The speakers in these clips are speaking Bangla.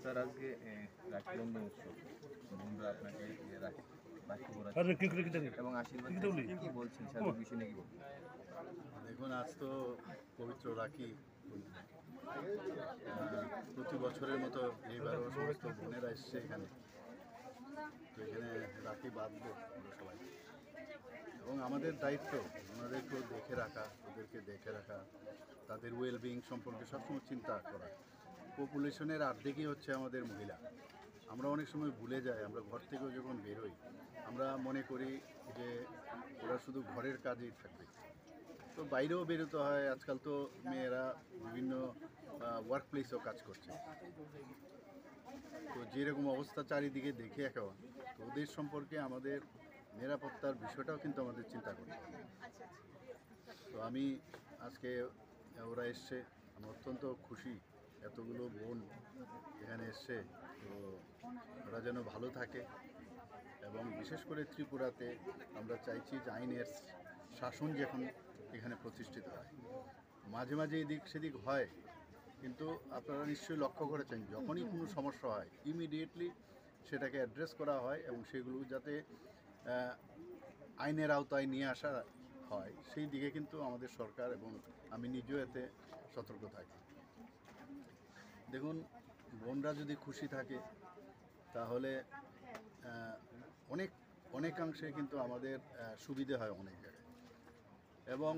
স্যার আজকে রাখি বন্ধন উৎসব বন্ধুরা আপনাকে রাখি এবং আশীর্বাদ কি বলছেন স্যার বিষয় নিয়ে কি বলবেন? দেখুন, আজ তো পবিত্র রাখি। প্রতি বছরের মতো এইবারও সমস্ত বোনেরা এসছে এখানে, তো এখানে রাখি বাঁধবো আমরা সবাই, এবং আমাদের দায়িত্ব ওনাদেরকেও দেখে রাখা, ওদেরকে দেখে রাখা, তাদের ওয়েলবিং সম্পর্কে সবসময় চিন্তা করা। পপুলেশনের অর্ধেকই হচ্ছে আমাদের মহিলা। আমরা অনেক সময় ভুলে যাই, আমরা ঘর থেকেও যখন বেরোই আমরা মনে করি যে ওরা শুধু ঘরের কাজেই থাকবে, তো বাইরেও বেরোতে হয়। আজকাল তো মেয়েরা বিভিন্ন ওয়ার্ক প্লেসেও কাজ করছে, তো যেরকম অবস্থা চারিদিকে দেখে এখন, তো ওদের সম্পর্কে আমাদের নিরাপত্তার বিষয়টাও কিন্তু আমাদের চিন্তা করতে হবে। তো আমি আজকে ওরা এসছে, আমি অত্যন্ত খুশি এতগুলো বোন এখানে এসছে, তো ওরা যেন ভালো থাকে। এবং বিশেষ করে ত্রিপুরাতে আমরা চাইছি যে আইনের শাসন যখন এখানে প্রতিষ্ঠিত হয়। মাঝে মাঝে এদিক সেদিক হয়, কিন্তু আপনারা নিশ্চয়ই লক্ষ্য করেছেন যখনই কোনো সমস্যা হয় ইমিডিয়েটলি সেটাকে অ্যাড্রেস করা হয় এবং সেগুলো যাতে আইনের আওতায় নিয়ে আসা হয় সেই দিকে কিন্তু আমাদের সরকার এবং আমি নিজেও এতে সতর্ক থাকি। দেখুন, বোনরা যদি খুশি থাকে তাহলে অনেকাংশে কিন্তু আমাদের সুবিধে হয় অনেক জায়গায়। এবং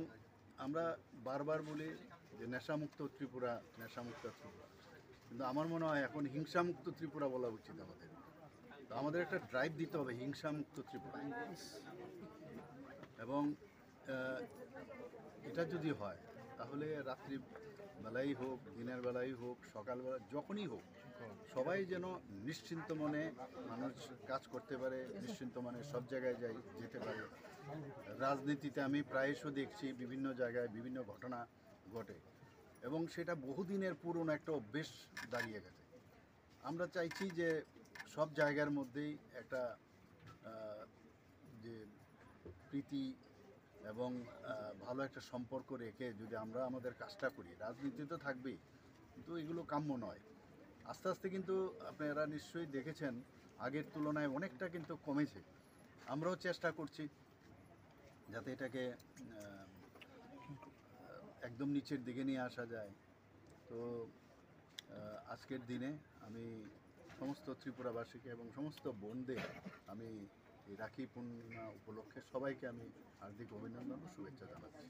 আমরা বারবার বলি যে নেশামুক্ত ত্রিপুরা, নেশামুক্ত ত্রিপুরা, কিন্তু আমার মনে হয় এখন হিংসামুক্ত ত্রিপুরা বলা উচিত আমাদের। তো আমাদের একটা ড্রাইভ দিতে হবে হিংসামুক্ত ত্রিপুরা। এবং এটা যদি হয় তাহলে রাত্রি বেলাই হোক, দিনের বেলাই হোক, সকালবেলা যখনই হোক, সবাই যেন নিশ্চিন্ত মনে মানুষ কাজ করতে পারে, নিশ্চিন্ত মনে সব জায়গায় যেতে পারে। রাজনীতিতে আমি প্রায়শই দেখছি বিভিন্ন জায়গায় বিভিন্ন ঘটনা ঘটে এবং সেটা বহুদিনের পুরনো একটা অভ্যেস দাঁড়িয়ে গেছে। আমরা চাইছি যে সব জায়গার মধ্যেই একটা যে প্রীতি এবং ভালো একটা সম্পর্ক রেখে যদি আমরা আমাদের কাজটা করি, রাজনীতি তো থাকবেই, কিন্তু এগুলো কাম্য নয়। আস্তে আস্তে কিন্তু আপনারা নিশ্চয়ই দেখেছেন আগের তুলনায় অনেকটা কিন্তু কমেছে। আমরাও চেষ্টা করছি যাতে এটাকে একদম নিচের দিকে নিয়ে আসা যায়। তো আজকের দিনে আমি সমস্ত ত্রিপুরাবাসীকে এবং সমস্ত বোনদের আমি এই রাখি পূর্ণিমা উপলক্ষে সবাইকে আমি হার্দিক অভিনন্দন ও শুভেচ্ছা জানাচ্ছি।